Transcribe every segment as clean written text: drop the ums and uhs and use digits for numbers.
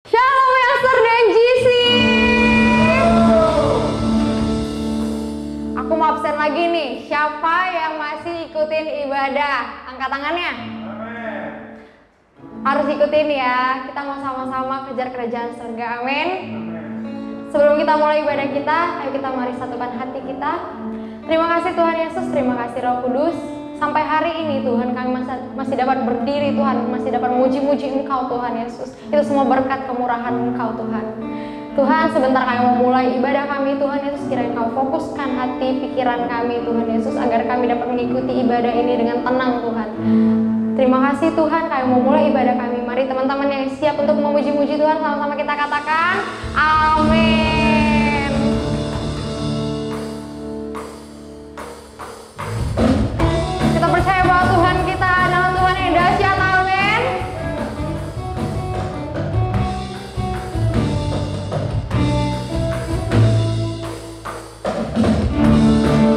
Shalom Master dan GC. Aku mau absen lagi nih. Siapa yang masih ikutin ibadah? Angkat tangannya. Harus ikutin ya. Kita mau sama-sama kejar kerajaan surga. Amin. Sebelum kita mulai ibadah kita, ayo kita mari satukan hati kita. Terima kasih Tuhan Yesus, terima kasih Roh Kudus. Sampai hari ini Tuhan kami masih dapat berdiri Tuhan, masih dapat memuji-muji Engkau Tuhan Yesus. Itu semua berkat kemurahan Engkau Tuhan. Tuhan, sebentar kami mau mulai ibadah kami Tuhan Yesus, kiranya Engkau fokuskan hati pikiran kami Tuhan Yesus, agar kami dapat mengikuti ibadah ini dengan tenang Tuhan. Terima kasih Tuhan, kami mau mulai ibadah kami. Mari teman-teman yang siap untuk memuji-muji Tuhan, sama-sama kita katakan amin. Kita percaya bahwa Tuhan kita adalah Tuhan yang dahsyat, amin.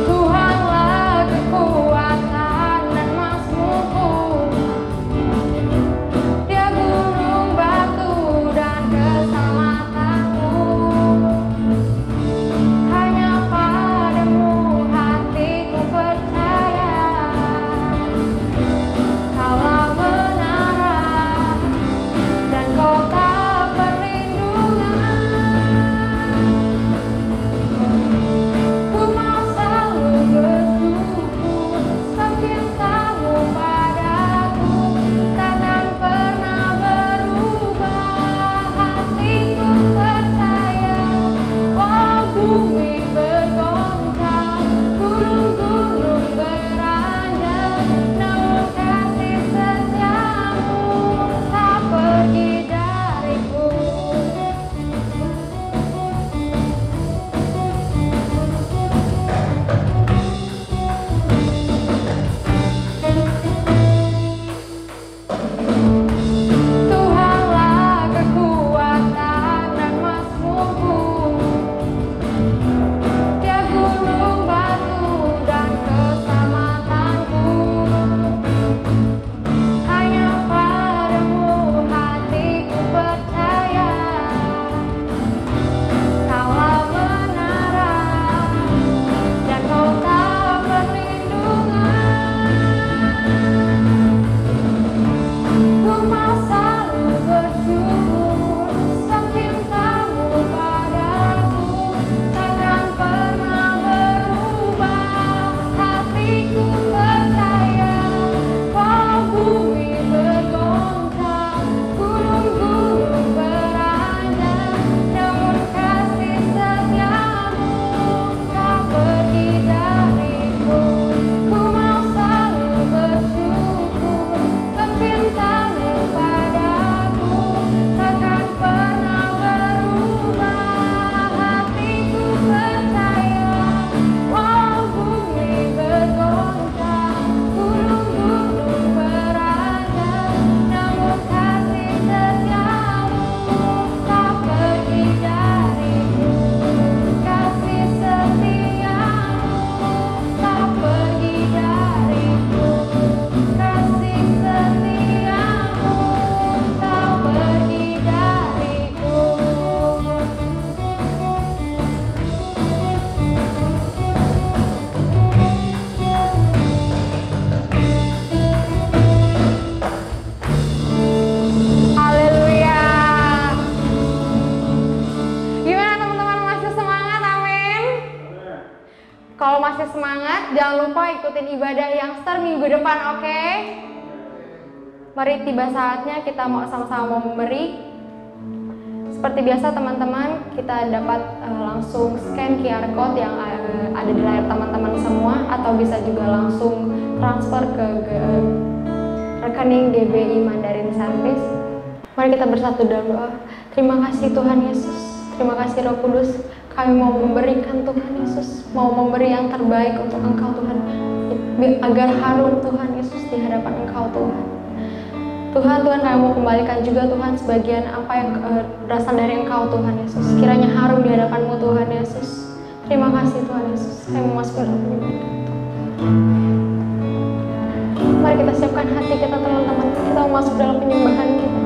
Tuhanlah kekuatan dan mazmurku, Dia gunung batu dan keselamatanku. Hanya padamu hatiku percaya, Kaulah menara dan kota perlindungan. Ku mau selalu bersyukur sebab cintamu padaku takkan pernah berubah. Hatiku percaya, walau bumi bergoncang, gunung-gunung beranjak, namun kasih setiamu tak pergi dariku. Tuhanlah kekuatan dan mazmurku, Dia gunung batu dan keselamatanku. Hanya padamu hatiku percaya, Kaulah menara dan kota perlindungan. Ku mau selalu bersyukur sebab cintamu padaku takkan pernah berubah. Hatiku percaya, walau bumi bergoncang, gunung-gunung beranjak, namun kasih setiamu tak pergi dariku. Ku mau selalu bersyukur sebab cintamu padaku takkan pernah berubah. Hatiku percaya, walau bumi bergoncang, gunung-gunung beranjak, namun kasih setiamu tak pergi dariku. Kasih setiamu tak pergi dariku. Kasih setiamu tak pergi dariku. Haleluya. Gimana teman-teman, masih semangat? Amin. Kalau masih semangat, jangan lupa ikutin ibadah yang start minggu depan, oke? Mari tiba saatnya kita mau sama-sama memberi. Seperti biasa teman-teman, kita dapat langsung scan QR code yang ada di layar teman-teman semua, atau bisa juga langsung transfer ke rekening GBI Mandarin Service. Mari kita bersatu dalam doa. Terima kasih Tuhan Yesus, terima kasih Roh Kudus. Kami mau memberikan Tuhan Yesus, mau memberi yang terbaik untuk Engkau Tuhan, agar harum Tuhan Yesus di hadapan Engkau Tuhan. Tuhan kami mau kembalikan juga Tuhan sebagian apa yang berasal dari Engkau Tuhan Yesus. Kiranya harum di hadapan-Mu Tuhan Yesus. Terima kasih Tuhan Yesus. Kami masuk dalam penyembahan. Mari kita siapkan hati kita teman-teman. Kita mau masuk dalam penyembahan kita.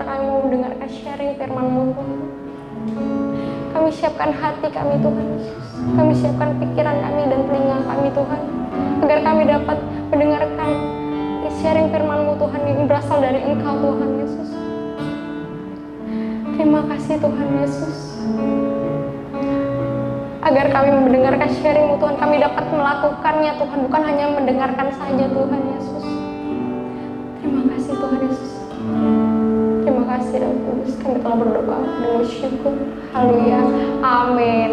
kami mau mendengarkan sharing firman-Mu Tuhan. Kami siapkan hati kami Tuhan Yesus. Kami siapkan pikiran kami dan telinga kami Tuhan, agar kami dapat mendengarkan sharing firman-Mu Tuhan yang berasal dari Engkau Tuhan Yesus. Terima kasih Tuhan Yesus. Agar kami mendengarkan sharing-Mu Tuhan, kami dapat melakukannya Tuhan, bukan hanya mendengarkan saja Tuhan Yesus. Terima kasih Tuhan Yesus. Terima kasih dan Kudus, kami telah berdoa dan bersyukur. Haleluya. Amin.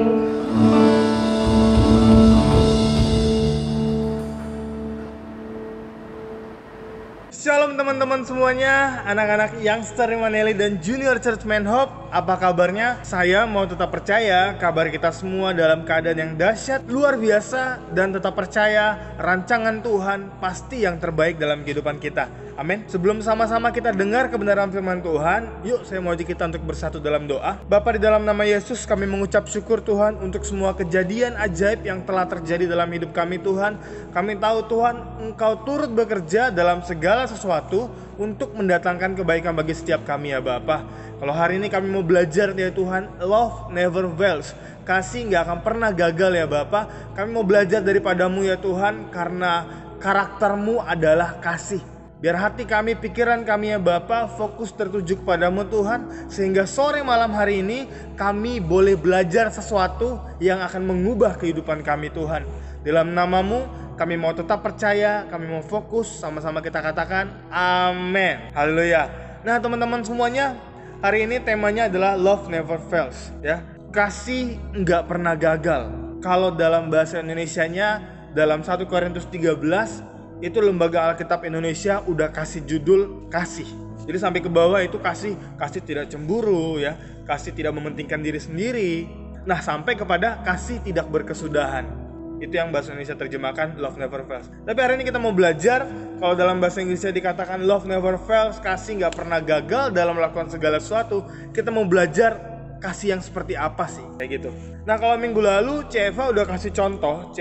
Shalom teman-teman semuanya, anak-anak Youngster Immanueli dan Junior Church Man Hope. Apa kabarnya? Saya mau tetap percaya kabar kita semua dalam keadaan yang dahsyat, luar biasa, dan tetap percaya rancangan Tuhan pasti yang terbaik dalam kehidupan kita. Amin. Sebelum sama-sama kita dengar kebenaran firman Tuhan, yuk saya mau ajak kita untuk bersatu dalam doa. Bapa, di dalam nama Yesus kami mengucap syukur Tuhan untuk semua kejadian ajaib yang telah terjadi dalam hidup kami Tuhan. Kami tahu Tuhan Engkau turut bekerja dalam segala sesuatu untuk mendatangkan kebaikan bagi setiap kami ya Bapa. Kalau hari ini kami mau belajar ya Tuhan, love never fails. Kasih gak akan pernah gagal ya Bapa. Kami mau belajar daripadamu ya Tuhan, karena karaktermu adalah kasih. Biar hati kami, pikiran kami ya Bapa fokus tertuju kepadamu Tuhan, sehingga sore malam hari ini kami boleh belajar sesuatu yang akan mengubah kehidupan kami Tuhan. Dalam namamu kami mau tetap percaya, kami mau fokus, sama-sama kita katakan amin. Haleluya. Nah teman-teman semuanya, hari ini temanya adalah love never fails ya. Kasih enggak pernah gagal. Kalau dalam bahasa Indonesianya, dalam 1 Korintus 13 itu Lembaga Alkitab Indonesia udah kasih judul kasih. Jadi sampai ke bawah itu kasih tidak cemburu ya, kasih tidak mementingkan diri sendiri. Nah sampai kepada kasih tidak berkesudahan. Itu yang bahasa Indonesia terjemahkan love never fails. Tapi hari ini kita mau belajar, kalau dalam bahasa Inggrisnya dikatakan love never fails, kasih nggak pernah gagal dalam melakukan segala sesuatu. Kita mau belajar kasih yang seperti apa sih, kayak gitu. Nah kalau minggu lalu CFA udah kasih contoh,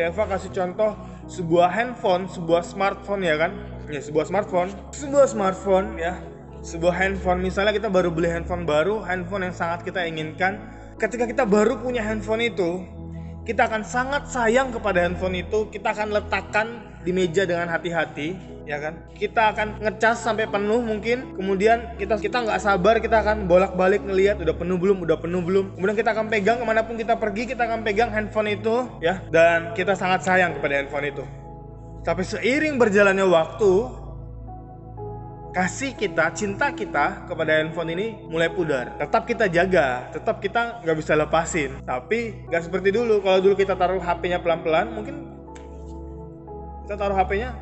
sebuah handphone, sebuah smartphone ya kan? Ya, sebuah smartphone ya. Sebuah handphone, misalnya kita baru beli handphone baru, handphone yang sangat kita inginkan. Ketika kita baru punya handphone itu, kita akan sangat sayang kepada handphone itu, kita akan letakkan di meja dengan hati-hati, ya kan? Kita akan ngecas sampai penuh mungkin, kemudian kita nggak sabar, kita akan bolak-balik ngelihat udah penuh belum. Kemudian kita akan pegang kemanapun kita pergi, kita akan pegang handphone itu, ya. Dan kita sangat sayang kepada handphone itu. Tapi seiring berjalannya waktu, kasih kita, cinta kita kepada handphone ini mulai pudar. Tetap kita jaga, tetap kita nggak bisa lepasin. Tapi nggak seperti dulu. Kalau dulu kita taruh HP-nya pelan-pelan, mungkin kita taruh HP-nya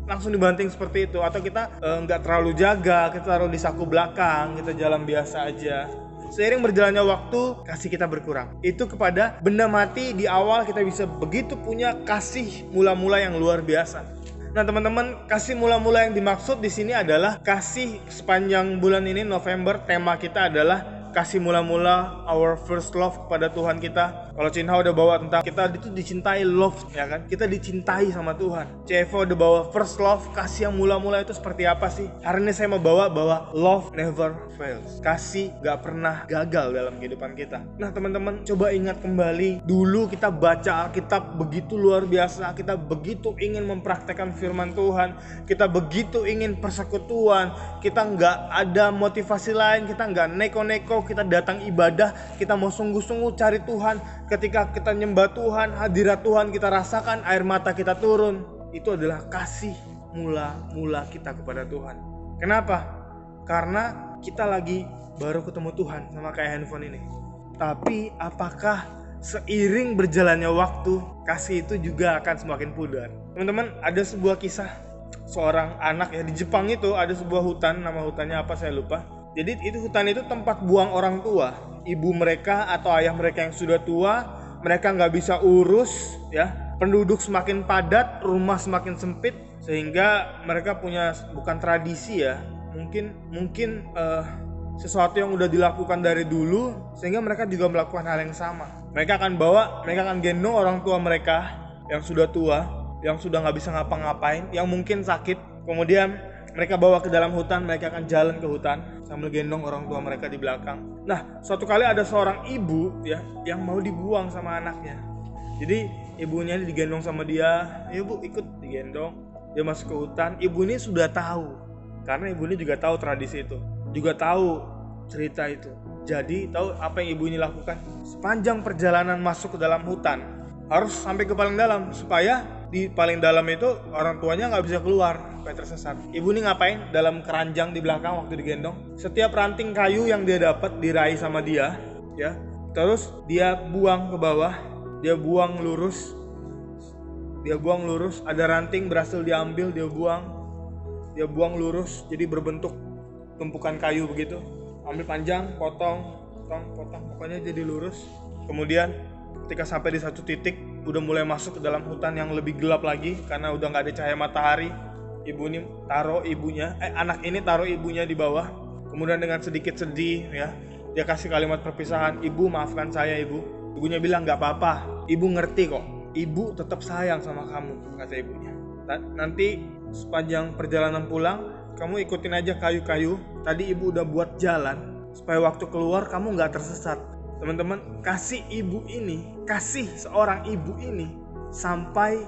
langsung dibanting seperti itu. Atau kita nggak terlalu jaga, kita taruh di saku belakang, kita jalan biasa aja. Seiring berjalannya waktu, kasih kita berkurang. Itu kepada benda mati. Di awal kita bisa begitu punya kasih mula-mula yang luar biasa. Nah teman-teman, kasih mula-mula yang dimaksud di sini adalah kasih sepanjang bulan ini November. Tema kita adalah kasih mula-mula, our first love kepada Tuhan kita. Kalau Cinha udah bawa tentang kita itu dicintai, love ya kan? Kita dicintai sama Tuhan. CFO udah bawa first love, kasih yang mula-mula itu seperti apa sih? Hari ini saya mau bawa love never fails. Kasih gak pernah gagal dalam kehidupan kita. Nah teman-teman, coba ingat kembali dulu kita baca Alkitab begitu luar biasa, kita begitu ingin mempraktekkan firman Tuhan, kita begitu ingin persekutuan, kita gak ada motivasi lain, kita gak neko-neko, kita datang ibadah, kita mau sungguh-sungguh cari Tuhan. Ketika kita nyembah Tuhan, hadirat Tuhan kita rasakan, air mata kita turun. Itu adalah kasih mula-mula kita kepada Tuhan. Kenapa? Karena kita lagi baru ketemu Tuhan, sama kayak handphone ini. Tapi apakah seiring berjalannya waktu, kasih itu juga akan semakin pudar? Teman-teman, ada sebuah kisah seorang anak ya, di Jepang itu ada sebuah hutan, nama hutannya apa saya lupa. Jadi itu hutan itu tempat buang orang tua. Ibu mereka atau ayah mereka yang sudah tua, mereka nggak bisa urus ya. Penduduk semakin padat, rumah semakin sempit, sehingga mereka punya bukan tradisi ya, mungkin sesuatu yang udah dilakukan dari dulu, sehingga mereka juga melakukan hal yang sama. Mereka akan gendong orang tua mereka yang sudah tua, yang sudah nggak bisa ngapa-ngapain, yang mungkin sakit. Kemudian mereka bawa ke dalam hutan, mereka akan jalan ke hutan sambil gendong orang tua mereka di belakang. Nah, suatu kali ada seorang ibu ya yang mau dibuang sama anaknya. Jadi ibunya digendong sama dia, "Ya Bu, ikut," digendong. Dia masuk ke hutan. Ibu ini sudah tahu, karena ibu ini juga tahu tradisi itu, juga tahu cerita itu. Jadi tahu apa yang ibu ini lakukan. Sepanjang perjalanan masuk ke dalam hutan, harus sampai ke paling dalam, supaya di paling dalam itu orang tuanya nggak bisa keluar, supaya tersesat. Ibu ini ngapain? Dalam keranjang di belakang waktu digendong, setiap ranting kayu yang dia dapat diraih sama dia, ya. Terus dia buang ke bawah, dia buang lurus, ada ranting berhasil diambil, dia buang lurus, jadi berbentuk tumpukan kayu begitu. Ambil panjang, potong, pokoknya jadi lurus. Kemudian ketika sampai di satu titik, udah mulai masuk ke dalam hutan yang lebih gelap lagi karena udah nggak ada cahaya matahari. Anak ini taruh ibunya di bawah. Kemudian dengan sedikit sedih ya, dia kasih kalimat perpisahan, "Ibu, maafkan saya, Ibu." Ibunya bilang, "Nggak apa-apa, Ibu ngerti kok. Ibu tetap sayang sama kamu," kata ibunya. "Nanti sepanjang perjalanan pulang, kamu ikutin aja kayu-kayu. Tadi Ibu udah buat jalan supaya waktu keluar kamu nggak tersesat." Teman-teman, kasih seorang ibu ini sampai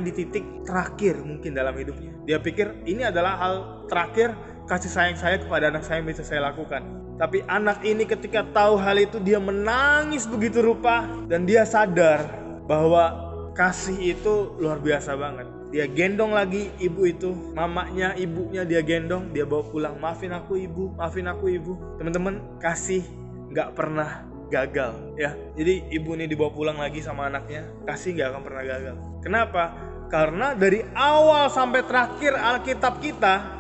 di titik terakhir mungkin dalam hidupnya. Dia pikir ini adalah hal terakhir kasih sayang saya kepada anak saya yang bisa saya lakukan. Tapi anak ini ketika tahu hal itu, dia menangis begitu rupa dan dia sadar bahwa kasih itu luar biasa banget. Dia gendong lagi ibu itu, ibunya dia gendong, dia bawa pulang. "Maafin aku Ibu, maafin aku Ibu." Teman-teman, kasih nggak pernah gagal ya. Jadi ibu ini dibawa pulang lagi sama anaknya, kasih nggak akan pernah gagal. Kenapa? Karena dari awal sampai terakhir Alkitab kita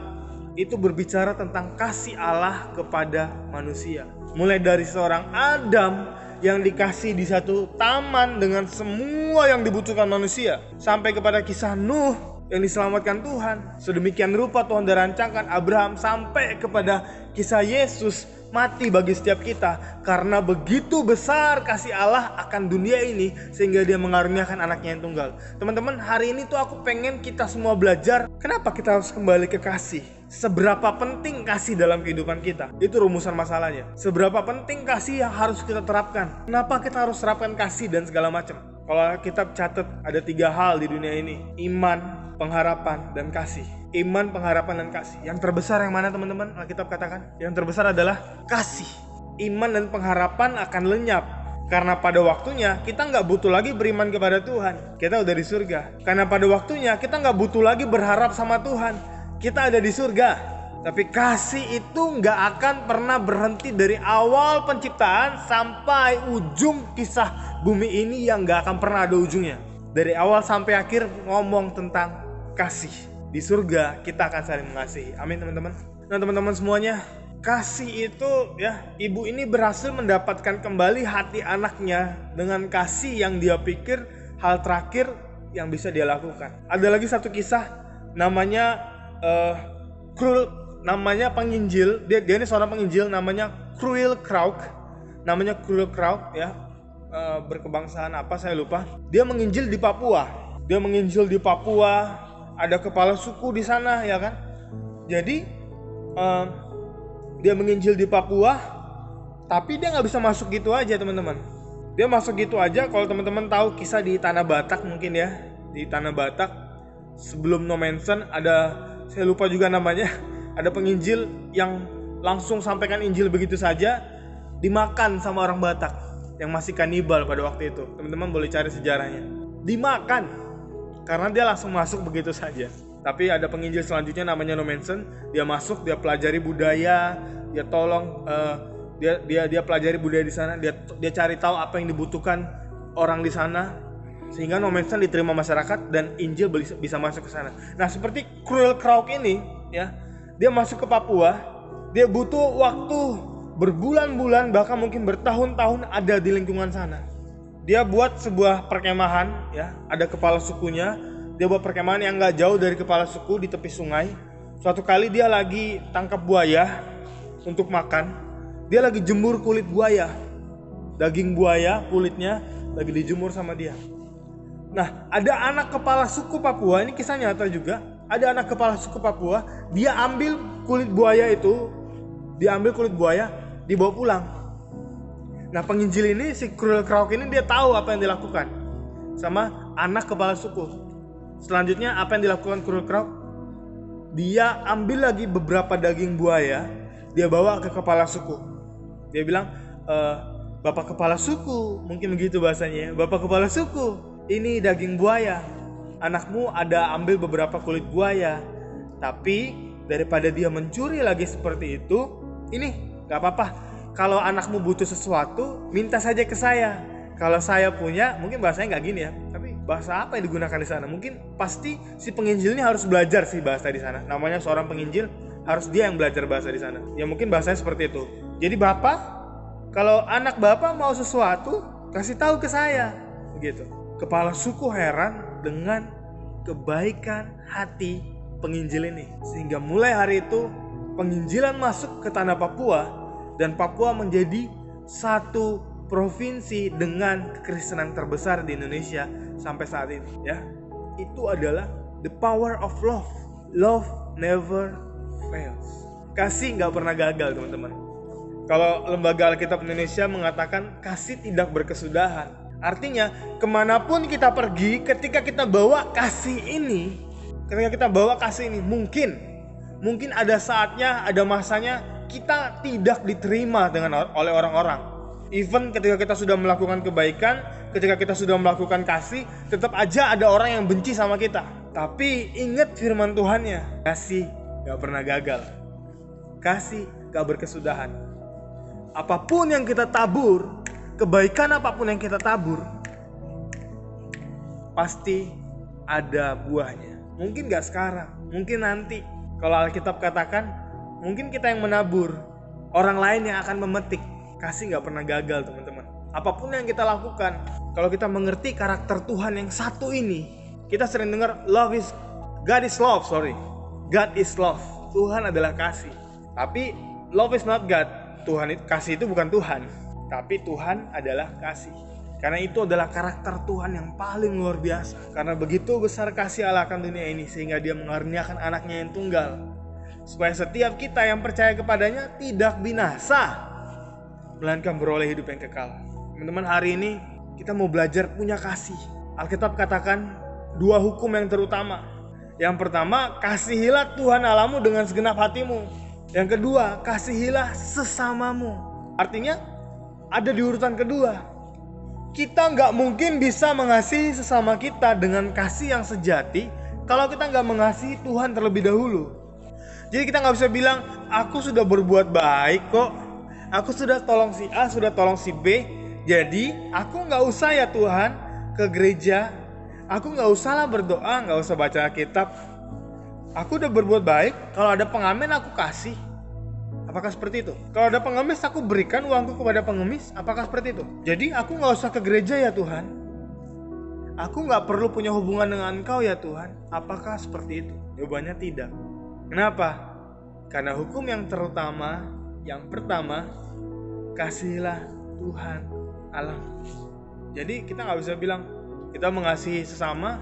itu berbicara tentang kasih Allah kepada manusia. Mulai dari seorang Adam yang dikasih di satu taman dengan semua yang dibutuhkan manusia, sampai kepada kisah Nuh yang diselamatkan Tuhan. Sedemikian rupa Tuhan merancangkan Abraham, sampai kepada kisah Yesus mati bagi setiap kita, karena begitu besar kasih Allah akan dunia ini sehingga dia mengaruniakan anaknya yang tunggal. Teman-teman, hari ini tuh aku pengen kita semua belajar kenapa kita harus kembali ke kasih. Seberapa penting kasih dalam kehidupan kita, itu rumusan masalahnya. Seberapa penting kasih yang harus kita terapkan. Kenapa kita harus terapkan kasih dan segala macam. Kalau kita catat ada 3 hal di dunia ini: iman, pengharapan, dan kasih. Iman, pengharapan, dan kasih. Yang terbesar yang mana teman-teman? Alkitab katakan yang terbesar adalah kasih. Iman dan pengharapan akan lenyap, karena pada waktunya kita nggak butuh lagi beriman kepada Tuhan, kita udah di surga. Karena pada waktunya kita nggak butuh lagi berharap sama Tuhan, kita ada di surga. Tapi kasih itu nggak akan pernah berhenti dari awal penciptaan sampai ujung kisah bumi ini yang nggak akan pernah ada ujungnya. Dari awal sampai akhir ngomong tentang kasih. Di surga kita akan saling mengasihi. Amin teman-teman. Nah teman-teman semuanya, kasih itu ya, ibu ini berhasil mendapatkan kembali hati anaknya dengan kasih yang dia pikir hal terakhir yang bisa dia lakukan. Ada lagi satu kisah namanya penginjil. Dia ini seorang penginjil namanya Cruel Krauk ya. Berkebangsaan apa saya lupa. Dia menginjil di Papua. Ada kepala suku di sana ya kan. Jadi dia menginjil di Papua, tapi dia nggak bisa masuk gitu aja teman-teman. Dia masuk gitu aja. Kalau teman-teman tahu kisah di Tanah Batak mungkin ya, di Tanah Batak sebelum No Mansion ada, saya lupa juga namanya, ada penginjil yang langsung sampaikan Injil begitu saja, dimakan sama orang Batak yang masih kanibal pada waktu itu. Teman-teman boleh cari sejarahnya. Dimakan karena dia langsung masuk begitu saja. Tapi ada penginjil selanjutnya namanya No Manson. Dia masuk, dia pelajari budaya, dia tolong, dia pelajari budaya di sana. Dia cari tahu apa yang dibutuhkan orang di sana, sehingga No Manson diterima masyarakat dan Injil bisa masuk ke sana. Nah seperti Cruel Krauk ini, ya, dia masuk ke Papua. Dia butuh waktu berbulan-bulan, bahkan mungkin bertahun-tahun ada di lingkungan sana. Dia buat sebuah perkemahan, ya, ada kepala sukunya. Dia buat perkemahan yang nggak jauh dari kepala suku di tepi sungai. Suatu kali dia lagi tangkap buaya untuk makan. Dia lagi jemur kulit buaya, daging buaya, kulitnya lagi dijemur sama dia. Nah, ada anak kepala suku Papua, ini kisah nyata juga. ada anak kepala suku Papua, dia ambil kulit buaya itu, dibawa pulang. Nah, penginjil ini, si Cruel Croc ini, dia tahu apa yang dilakukan sama anak kepala suku. Selanjutnya apa yang dilakukan Cruel Croc? Dia ambil lagi beberapa daging buaya, dia bawa ke kepala suku. Dia bilang, Bapak kepala suku, mungkin begitu bahasanya. Bapak kepala suku, ini daging buaya. Anakmu ada ambil beberapa kulit buaya. Tapi daripada dia mencuri lagi seperti itu, ini gak apa-apa. Kalau anakmu butuh sesuatu, minta saja ke saya. Kalau saya punya, mungkin bahasanya gak gini ya. Tapi bahasa apa yang digunakan di sana? Mungkin pasti si penginjil ini harus belajar sih bahasa di sana. Namanya seorang penginjil, harus dia yang belajar bahasa di sana. Ya mungkin bahasanya seperti itu. Jadi bapak, kalau anak bapak mau sesuatu, kasih tahu ke saya, begitu. Kepala suku heran dengan kebaikan hati penginjil ini, sehingga mulai hari itu penginjilan masuk ke tanah Papua, dan Papua menjadi satu provinsi dengan kekristenan terbesar di Indonesia sampai saat ini. Ya, itu adalah the power of love. Love never fails. Kasih nggak pernah gagal, teman-teman. Kalau Lembaga Alkitab Indonesia mengatakan kasih tidak berkesudahan. Artinya kemanapun kita pergi, ketika kita bawa kasih ini, mungkin ada saatnya, ada masanya kita tidak diterima oleh orang-orang. Even ketika kita sudah melakukan kebaikan, ketika kita sudah melakukan kasih, tetap aja ada orang yang benci sama kita. Tapi ingat firman Tuhannya, kasih gak pernah gagal. Kasih gak berkesudahan. Apapun yang kita tabur, kebaikan apapun yang kita tabur, pasti ada buahnya. Mungkin gak sekarang, mungkin nanti. Kalau Alkitab katakan, mungkin kita yang menabur, orang lain yang akan memetik. Kasih gak pernah gagal, teman-teman. Apapun yang kita lakukan, kalau kita mengerti karakter Tuhan yang satu ini, kita sering dengar God is love. Tuhan adalah kasih. Tapi love is not God. Kasih itu bukan Tuhan, tapi Tuhan adalah kasih. Karena itu adalah karakter Tuhan yang paling luar biasa. Karena begitu besar kasih Allah akan dunia ini, sehingga dia mengaruniakan anaknya yang tunggal, supaya setiap kita yang percaya kepadanya tidak binasa, melainkan beroleh hidup yang kekal. Teman-teman, hari ini kita mau belajar punya kasih. Alkitab katakan 2 hukum yang terutama. Yang pertama, kasihilah Tuhan Allahmu dengan segenap hatimu. Yang kedua, kasihilah sesamamu. Artinya ada di urutan kedua. Kita gak mungkin bisa mengasihi sesama kita dengan kasih yang sejati kalau kita gak mengasihi Tuhan terlebih dahulu. Jadi kita gak bisa bilang, aku sudah berbuat baik kok, aku sudah tolong si A, sudah tolong si B, jadi aku gak usah ya Tuhan ke gereja, aku gak usah lah berdoa, gak usah baca Alkitab. Aku udah berbuat baik, kalau ada pengamen aku kasih. Apakah seperti itu? Kalau ada pengemis, aku berikan uangku kepada pengemis. Apakah seperti itu? Jadi aku gak usah ke gereja ya Tuhan. Aku gak perlu punya hubungan dengan Engkau ya Tuhan. Apakah seperti itu? Jawabannya tidak. Kenapa? Karena hukum yang terutama, yang pertama, kasihilah Tuhan Allah. Jadi kita gak bisa bilang kita mengasihi sesama,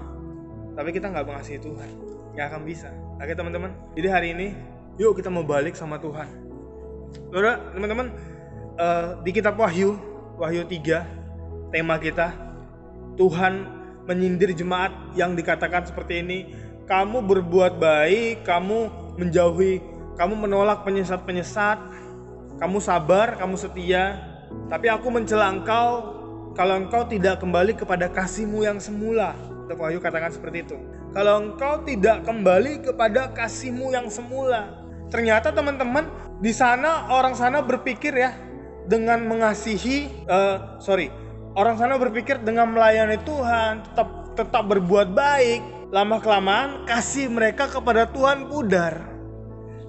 tapi kita gak mengasihi Tuhan. Gak akan bisa. Oke teman-teman, jadi hari ini yuk kita mau balik sama Tuhan. Saudara, teman-teman, di kitab Wahyu 3, tema kita, Tuhan menyindir jemaat yang dikatakan seperti ini, kamu berbuat baik, kamu menjauhi, kamu menolak penyesat-penyesat, kamu sabar, kamu setia, tapi aku mencela engkau kalau engkau tidak kembali kepada kasihmu yang semula. Kitab Wahyu katakan seperti itu. Kalau engkau tidak kembali kepada kasihmu yang semula. Ternyata teman-teman, di sana orang sana berpikir ya, dengan mengasihi, orang sana berpikir dengan melayani Tuhan, tetap berbuat baik, lama-kelamaan kasih mereka kepada Tuhan pudar.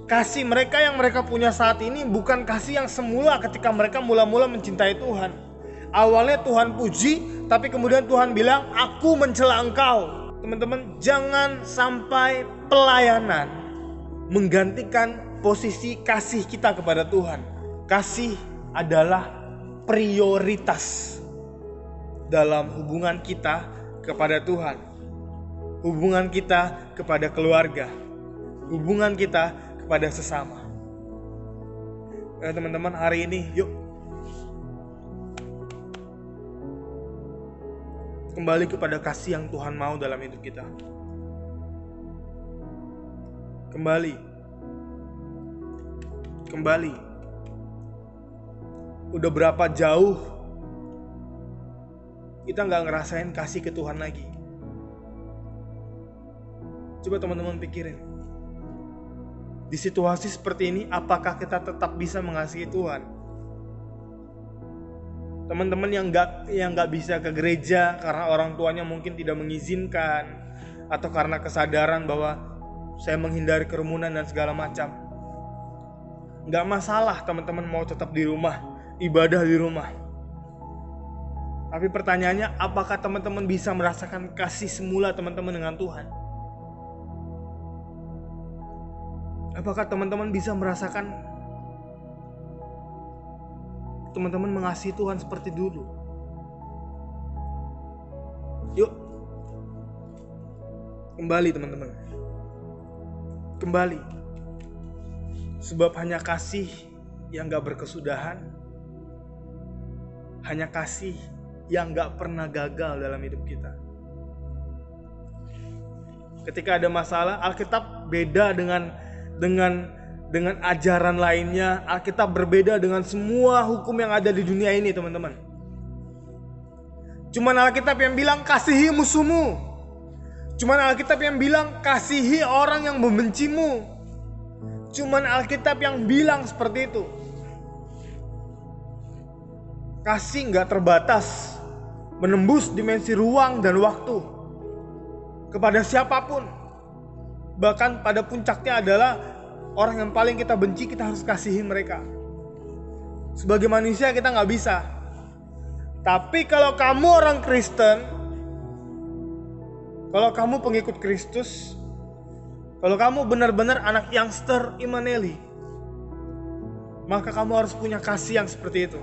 Kasih mereka yang mereka punya saat ini bukan kasih yang semula ketika mereka mula-mula mencintai Tuhan. Awalnya Tuhan puji, tapi kemudian Tuhan bilang, aku mencela engkau. Teman-teman, jangan sampai pelayanan menggantikan posisi kasih kita kepada Tuhan. Kasih adalah prioritas dalam hubungan kita kepada Tuhan. hubungan kita kepada keluarga, hubungan kita kepada sesama. Teman-teman, hari ini yuk kembali kepada kasih yang Tuhan mau dalam hidup kita. Kembali. Udah berapa jauh kita gak ngerasain kasih ke Tuhan lagi. Coba teman-teman pikirin, di situasi seperti ini apakah kita tetap bisa mengasihi Tuhan? Teman-teman yang nggak bisa ke gereja karena orang tuanya mungkin tidak mengizinkan, atau karena kesadaran bahwa saya menghindari kerumunan dan segala macam. Nggak masalah teman-teman mau tetap di rumah, ibadah di rumah. Tapi pertanyaannya, apakah teman-teman bisa merasakan kasih semula teman-teman dengan Tuhan? Apakah teman-teman bisa merasakan teman-teman mengasihi Tuhan seperti dulu? Yuk, kembali teman-teman. Kembali. Sebab hanya kasih yang gak berkesudahan, hanya kasih yang gak pernah gagal dalam hidup kita. Ketika ada masalah, Alkitab beda dengan ajaran lainnya. Alkitab berbeda dengan semua hukum yang ada di dunia ini, teman-teman. Cuman Alkitab yang bilang kasihi musuhmu. Cuman Alkitab yang bilang kasihi orang yang membencimu. Cuman Alkitab yang bilang seperti itu. Kasih gak terbatas, menembus dimensi ruang dan waktu kepada siapapun. Bahkan pada puncaknya adalah orang yang paling kita benci, kita harus kasihi mereka. Sebagai manusia kita gak bisa. Tapi kalau kamu orang Kristen, kalau kamu pengikut Kristus, kalau kamu benar-benar anak youngster Immanueli, maka kamu harus punya kasih yang seperti itu.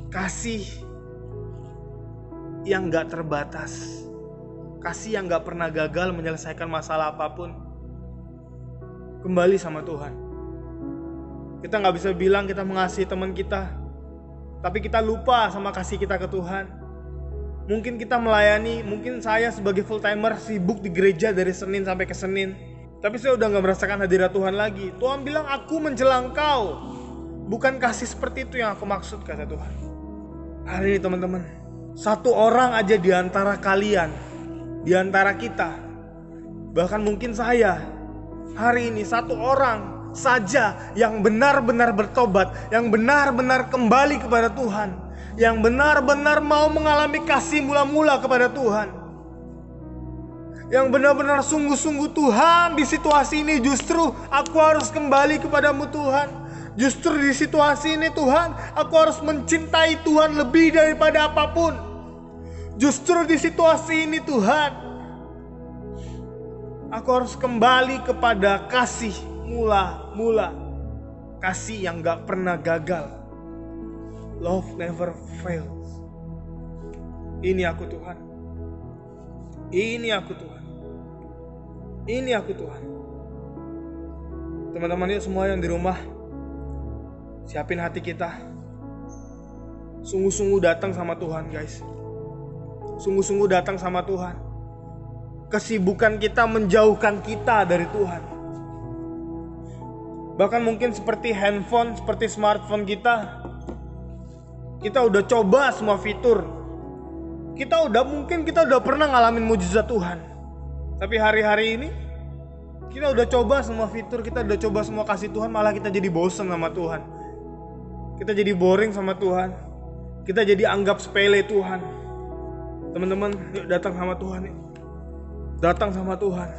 Kasih yang gak terbatas, kasih yang gak pernah gagal menyelesaikan masalah apapun. Kembali sama Tuhan. Kita gak bisa bilang kita mengasihi teman kita, tapi kita lupa sama kasih kita ke Tuhan. Mungkin kita melayani, mungkin saya sebagai full timer sibuk di gereja dari Senin sampai ke Senin, tapi saya udah gak merasakan hadirat Tuhan lagi. Tuhan bilang, aku menjelang kau. Bukan kasih seperti itu yang aku maksud, kata Tuhan. Hari ini teman-teman, satu orang aja di antara kalian, di antara kita, bahkan mungkin saya, hari ini satu orang saja yang benar-benar bertobat, yang benar-benar kembali kepada Tuhan, yang benar-benar mau mengalami kasih mula-mula kepada Tuhan, yang benar-benar sungguh-sungguh, Tuhan, di situasi ini justru aku harus kembali kepadamu Tuhan. Justru di situasi ini Tuhan, aku harus mencintai Tuhan lebih daripada apapun. Justru di situasi ini Tuhan, aku harus kembali kepada kasih mula-mula, kasih yang gak pernah gagal. Love never fails. Ini aku Tuhan. Ini aku Tuhan. Ini aku Tuhan. Teman-teman yuk semua yang di rumah, siapin hati kita. Sungguh-sungguh datang sama Tuhan, guys. Sungguh-sungguh datang sama Tuhan. Kesibukan kita menjauhkan kita dari Tuhan. Bahkan mungkin seperti handphone, seperti smartphone kita udah coba semua fitur. Kita udah pernah ngalamin mujizat Tuhan. Tapi hari-hari ini kita udah coba semua fitur, kita udah coba semua kasih Tuhan, malah kita jadi bosan sama Tuhan. Kita jadi boring sama Tuhan. Kita jadi anggap sepele Tuhan. Teman-teman, yuk datang sama Tuhan. Yuk. Datang sama Tuhan.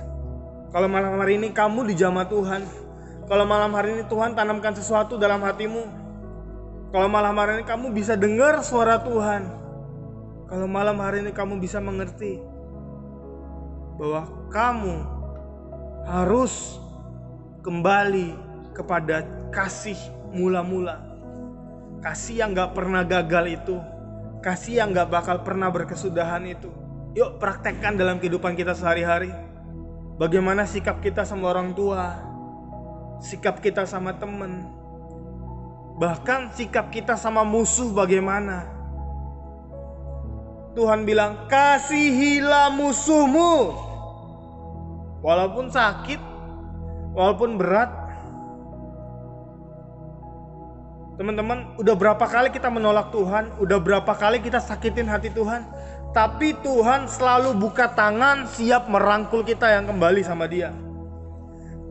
Kalau malam hari ini kamu dijamah Tuhan, kalau malam hari ini Tuhan tanamkan sesuatu dalam hatimu, kalau malam hari ini kamu bisa dengar suara Tuhan, kalau malam hari ini kamu bisa mengerti bahwa kamu harus kembali kepada kasih mula-mula, kasih yang gak pernah gagal itu, kasih yang gak bakal pernah berkesudahan itu, Yuk praktekkan dalam kehidupan kita sehari-hari. Bagaimana sikap kita sama orang tua, sikap kita sama teman, bahkan sikap kita sama musuh bagaimana. Tuhan bilang, kasihilah musuhmu. Walaupun sakit, walaupun berat. Teman-teman, udah berapa kali kita menolak Tuhan, udah berapa kali kita sakitin hati Tuhan, tapi Tuhan selalu buka tangan, siap merangkul kita yang kembali sama Dia.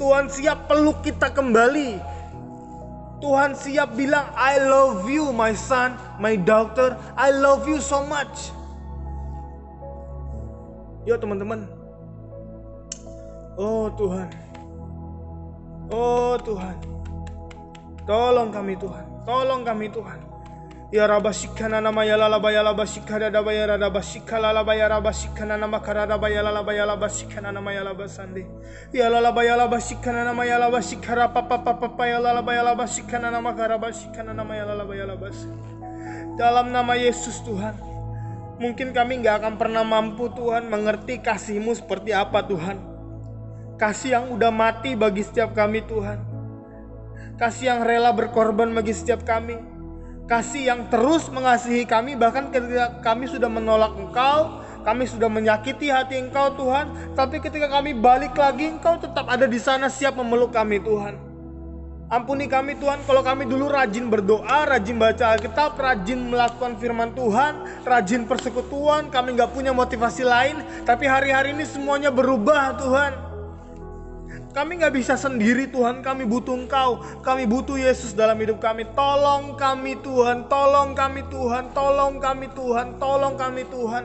Tuhan siap peluk kita kembali. Tuhan siap bilang, I love you my son, my daughter, I love you so much. Yuk teman-teman. Oh Tuhan. Oh Tuhan. Tolong kami Tuhan. Tolong kami Tuhan. Ya rabashikana nama ya lalabaya labashikada dabaya radabashikala labaya rabashikana nama karadabaya lalabaya labashikana nama ya labasande. Ya lalabaya labashikana nama ya labashikara papa papa ya lalabaya labashikana nama karabashikana nama ya lalabaya labas. Dalam nama Yesus Tuhan. Mungkin kami gak akan pernah mampu Tuhan mengerti kasih-Mu seperti apa Tuhan. Kasih yang udah mati bagi setiap kami Tuhan. Kasih yang rela berkorban bagi setiap kami. Kasih yang terus mengasihi kami bahkan ketika kami sudah menolak Engkau, kami sudah menyakiti hati Engkau Tuhan, tapi ketika kami balik lagi Engkau tetap ada di sana siap memeluk kami Tuhan. Ampuni kami Tuhan kalau kami dulu rajin berdoa, rajin baca Alkitab, rajin melakukan firman Tuhan, rajin persekutuan, kami gak punya motivasi lain, tapi hari-hari ini semuanya berubah Tuhan. Kami gak bisa sendiri Tuhan, kami butuh Engkau, kami butuh Yesus dalam hidup kami. Tolong kami Tuhan, tolong kami Tuhan, tolong kami Tuhan, tolong kami Tuhan.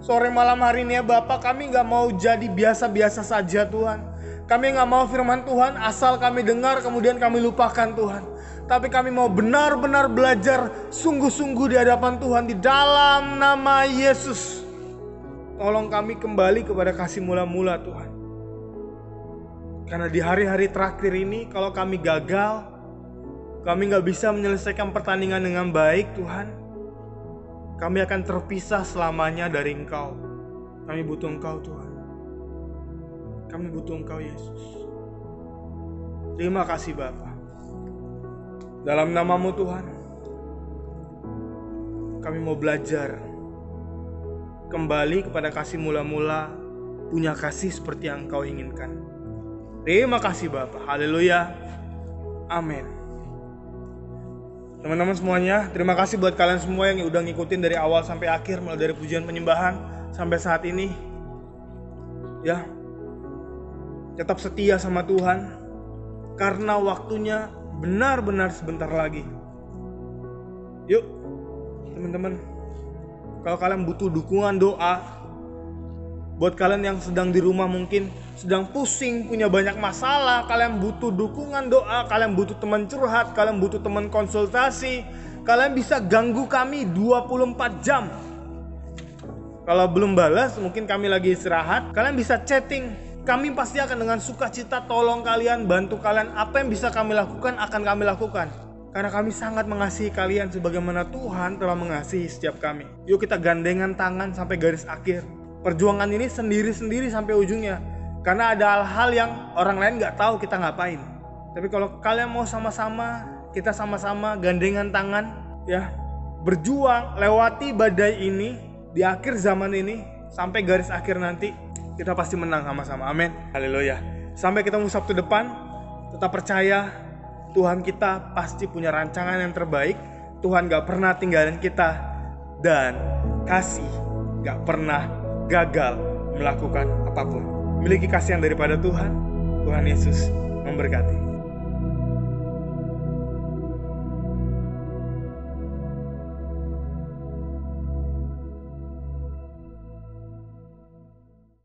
Sore malam hari ini ya Bapak, kami gak mau jadi biasa-biasa saja Tuhan. Kami gak mau firman Tuhan asal kami dengar kemudian kami lupakan Tuhan. Tapi kami mau benar-benar belajar sungguh-sungguh di hadapan Tuhan di dalam nama Yesus. Tolong kami kembali kepada kasih mula-mula Tuhan. Karena di hari-hari terakhir ini kalau kami gagal, kami gak bisa menyelesaikan pertandingan dengan baik Tuhan, kami akan terpisah selamanya dari Engkau. Kami butuh Engkau Tuhan. Kami butuh Engkau Yesus. Terima kasih Bapa. Dalam nama-Mu Tuhan, kami mau belajar kembali kepada kasih mula-mula, punya kasih seperti yang Engkau inginkan. Terima kasih Bapak. Haleluya. Amin. Teman-teman semuanya, terima kasih buat kalian semua yang udah ngikutin dari awal sampai akhir, mulai dari pujian penyembahan sampai saat ini. Ya. Tetap setia sama Tuhan karena waktunya benar-benar sebentar lagi. Yuk, teman-teman. Kalau kalian butuh dukungan doa, buat kalian yang sedang di rumah mungkin sedang pusing, punya banyak masalah, kalian butuh dukungan doa, kalian butuh teman curhat, kalian butuh teman konsultasi, kalian bisa ganggu kami 24 jam. Kalau belum balas, mungkin kami lagi istirahat, kalian bisa chatting. Kami pasti akan dengan sukacita tolong kalian, bantu kalian. Apa yang bisa kami lakukan, akan kami lakukan. Karena kami sangat mengasihi kalian sebagaimana Tuhan telah mengasihi setiap kami. Yuk kita gandengan tangan sampai garis akhir. Perjuangan ini sendiri-sendiri sampai ujungnya. Karena ada hal-hal yang orang lain gak tahu kita ngapain. Tapi kalau kalian mau sama-sama, kita sama-sama gandengan tangan, ya, berjuang lewati badai ini di akhir zaman ini sampai garis akhir nanti, kita pasti menang sama-sama. Amin. Haleluya. Sampai ketemu Sabtu depan, tetap percaya Tuhan kita pasti punya rancangan yang terbaik. Tuhan gak pernah tinggalin kita dan kasih gak pernah gagal melakukan apapun. Miliki kasih yang daripada Tuhan. Tuhan Yesus memberkati.